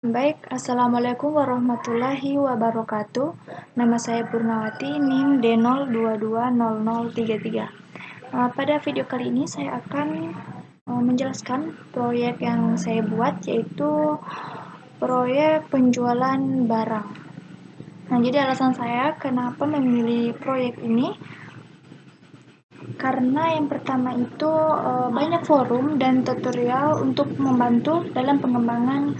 Baik, Assalamualaikum warahmatullahi wabarakatuh. Nama saya Purnawati, NIM D02200033. Pada video kali ini saya akan menjelaskan proyek yang saya buat, yaitu proyek penjualan barang. Nah, jadi alasan saya kenapa memilih proyek ini, karena yang pertama itu banyak forum dan tutorial untuk membantu dalam pengembangan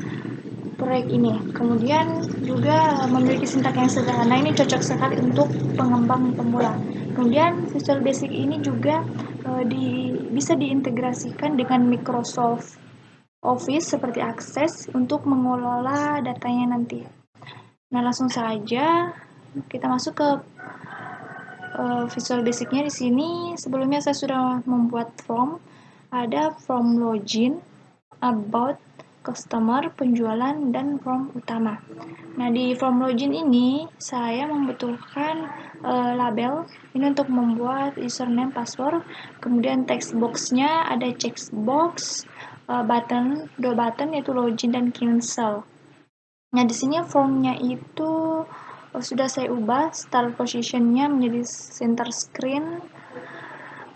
proyek ini. Kemudian juga memiliki sintak yang sederhana, ini cocok sekali untuk pengembang pemula. Kemudian Visual Basic ini juga bisa diintegrasikan dengan Microsoft Office seperti Access untuk mengelola datanya nanti. Nah, langsung saja kita masuk ke Visual Basicnya. Di sini sebelumnya saya sudah membuat form. Ada form login, about, customer, penjualan, dan form utama. Nah, di form login ini saya membutuhkan label ini untuk membuat username, password. Kemudian text boxnya ada checkbox, button, dua button yaitu login dan cancel. Nah, di sini formnya itu sudah saya ubah start positionnya menjadi center screen.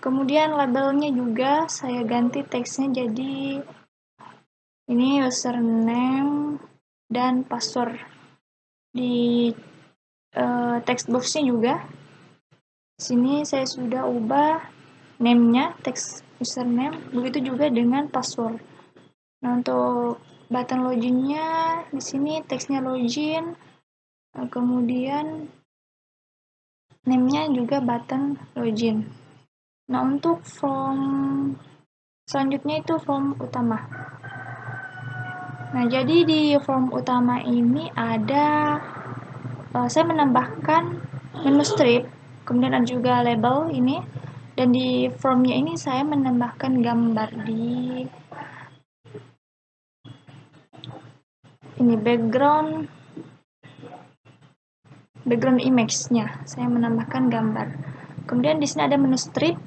Kemudian labelnya juga saya ganti teksnya jadi ini username dan password. Di text boxnya juga sini saya sudah ubah name-nya text username, begitu juga dengan password. Nah, untuk button loginnya di sini teksnya login, kemudian name-nya juga button login. Nah, untuk form selanjutnya itu form utama. Nah, jadi di form utama ini ada saya menambahkan menu strip, kemudian ada juga label ini, dan di formnya ini saya menambahkan gambar di ini background image-nya. Saya menambahkan gambar. Kemudian di sini ada menu strip,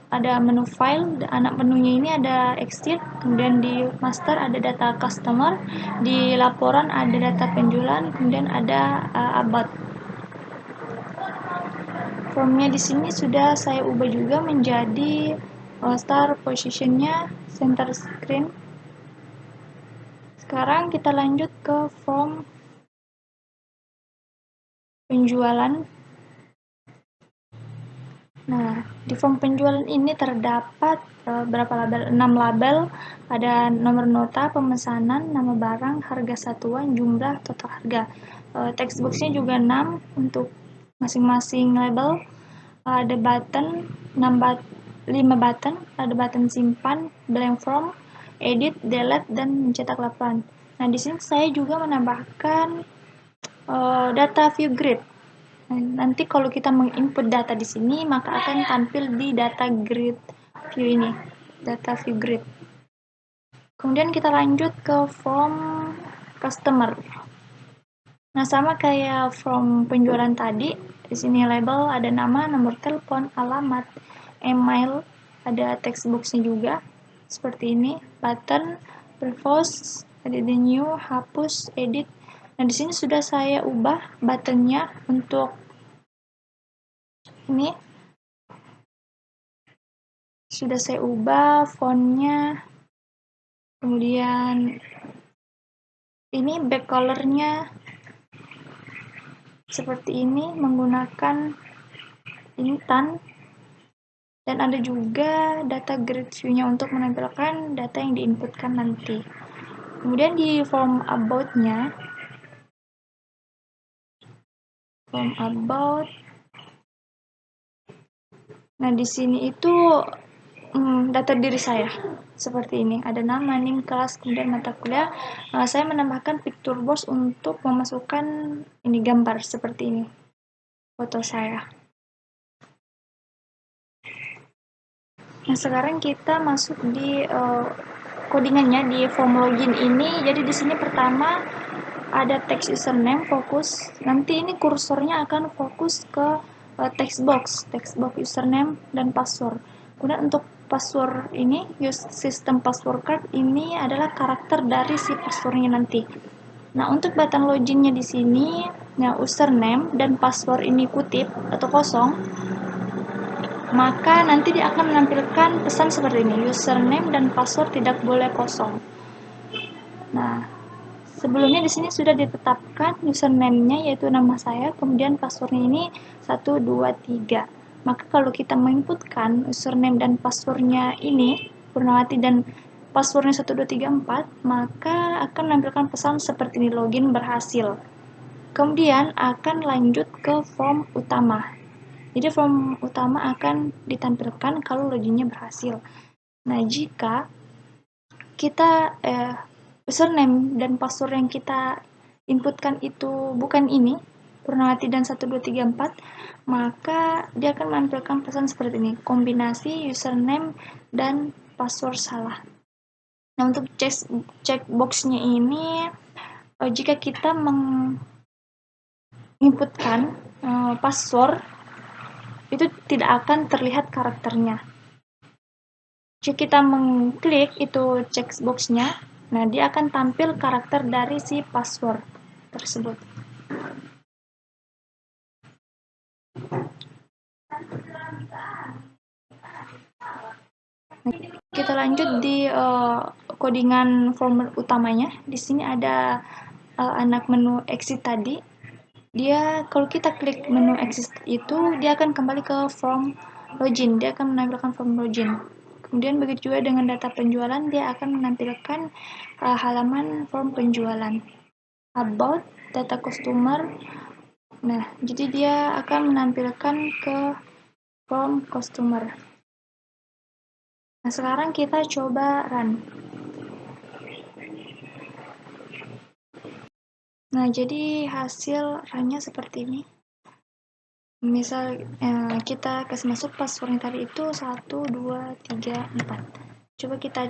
ada menu file, anak menunya ini ada exit, kemudian di master ada data customer, di laporan ada data penjualan, kemudian ada about. Formnya di sini sudah saya ubah juga menjadi start positionnya center screen. Sekarang kita lanjut ke form penjualan. Nah, di form penjualan ini terdapat berapa label? 6 label. Ada nomor nota, pemesanan, nama barang, harga satuan, jumlah, total harga. Text boxnya juga 6 untuk masing-masing label. Ada button 5 button, ada button simpan, blank form, edit, delete, dan mencetak laporan. Nah, di sini saya juga menambahkan data view grid. Nanti kalau kita menginput data di sini, maka akan tampil di data grid view ini, data view grid. Kemudian kita lanjut ke form customer. Nah, sama kayak form penjualan tadi, di sini label ada nama, nomor telepon, alamat, email, ada text boxnya juga seperti ini, button, browse, ada the new, hapus, edit. Nah, di sini sudah saya ubah buttonnya untuk ini, sudah saya ubah fontnya, kemudian ini back colornya seperti ini menggunakan intan. Dan ada juga data grid view-nya untuk menampilkan data yang diinputkan nanti. Kemudian di form about-nya, form about. Nah, di sini itu data diri saya seperti ini. Ada nama, NIM, kelas, kemudian mata kuliah. Saya menambahkan picture box untuk memasukkan ini gambar seperti ini, foto saya. Nah, sekarang kita masuk di codingannya di form login ini. Jadi di sini pertama ada text username, fokus. Nanti ini kursornya akan fokus ke text box username dan password. Kemudian untuk password ini, use system password card ini adalah karakter dari si passwordnya nanti. Nah, untuk button loginnya di sini, nah username dan password ini kutip atau kosong, maka nanti dia akan menampilkan pesan seperti ini, username dan password tidak boleh kosong. Nah, sebelumnya di sini sudah ditetapkan username-nya yaitu nama saya, kemudian passwordnya ini 123. Maka kalau kita menginputkan username dan passwordnya ini, Purnawati dan passwordnya 1234, maka akan menampilkan pesan seperti ini, login berhasil. Kemudian akan lanjut ke form utama. Jadi form utama akan ditampilkan kalau loginnya berhasil. Nah, jika kita username dan password yang kita inputkan itu bukan ini, Purnawati dan 1234, maka dia akan menampilkan pesan seperti ini, kombinasi username dan password salah. Nah, untuk checkbox-nya ini, jika kita menginputkan password, itu tidak akan terlihat karakternya. Jika kita mengklik itu checkbox-nya, nah dia akan tampil karakter dari si password tersebut. Kita lanjut di codingan form utamanya. Di sini ada anak menu exit tadi. Dia kalau kita klik menu exit itu dia akan kembali ke form login. Dia akan menampilkan form login. Kemudian begitu juga dengan data penjualan, dia akan menampilkan halaman form penjualan. About, data customer. Nah, jadi dia akan menampilkan ke form customer. Nah, sekarang kita coba run. Nah, jadi hasil runnya seperti ini. Misal kita kasih masuk passwordnya tadi itu 1, 2, 3, 4. Coba kita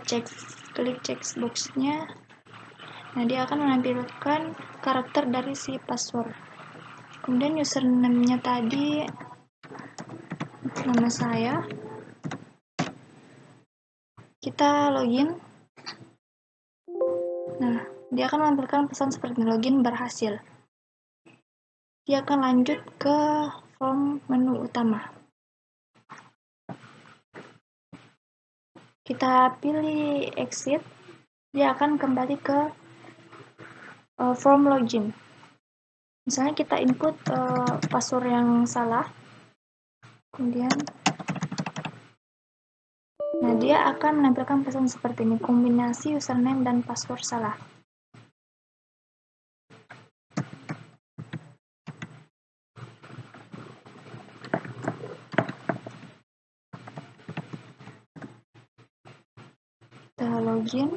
klik checkbox-nya. Nah, dia akan menampilkan karakter dari si password. Kemudian username-nya tadi nama saya. Kita login. Nah, dia akan menampilkan pesan seperti login berhasil. Dia akan lanjut ke form menu utama. Kita pilih exit, dia akan kembali ke form login. Misalnya kita input password yang salah, kemudian nah dia akan menampilkan pesan seperti ini, kombinasi username dan password salah. Kita login.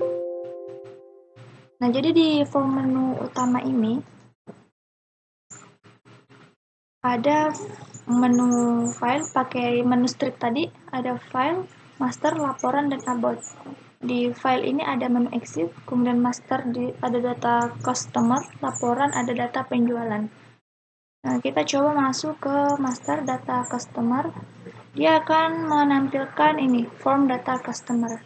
Nah, jadi di form menu utama ini ada menu file pakai menu strip tadi, ada file, master, laporan, dan about. Di file ini ada menu exit, kemudian master ada data customer, laporan ada data penjualan. Nah, kita coba masuk ke master data customer. Dia akan menampilkan ini, form data customer.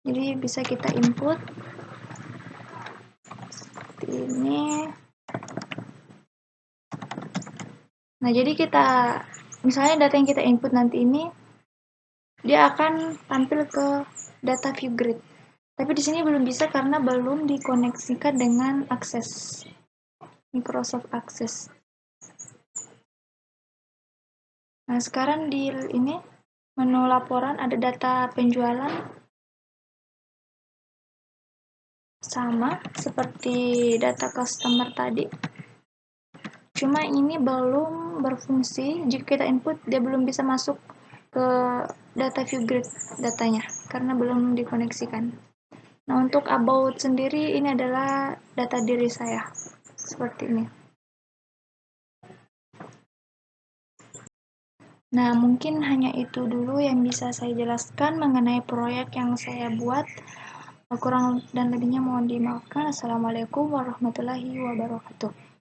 Jadi bisa kita input seperti ini. Nah, jadi kita misalnya data yang kita input nanti ini dia akan tampil ke data view grid. Tapi di sini belum bisa karena belum dikoneksikan dengan Access. Microsoft Access. Nah, sekarang di ini menu laporan ada data penjualan. Sama seperti data customer tadi. Cuma ini belum berfungsi. Jika kita input, dia belum bisa masuk ke data view grid datanya karena belum dikoneksikan. Nah, untuk about sendiri ini adalah data diri saya. Seperti ini. Nah, mungkin hanya itu dulu yang bisa saya jelaskan mengenai proyek yang saya buat. Kurang dan lebihnya mohon dimaafkan. Assalamualaikum warahmatullahi wabarakatuh.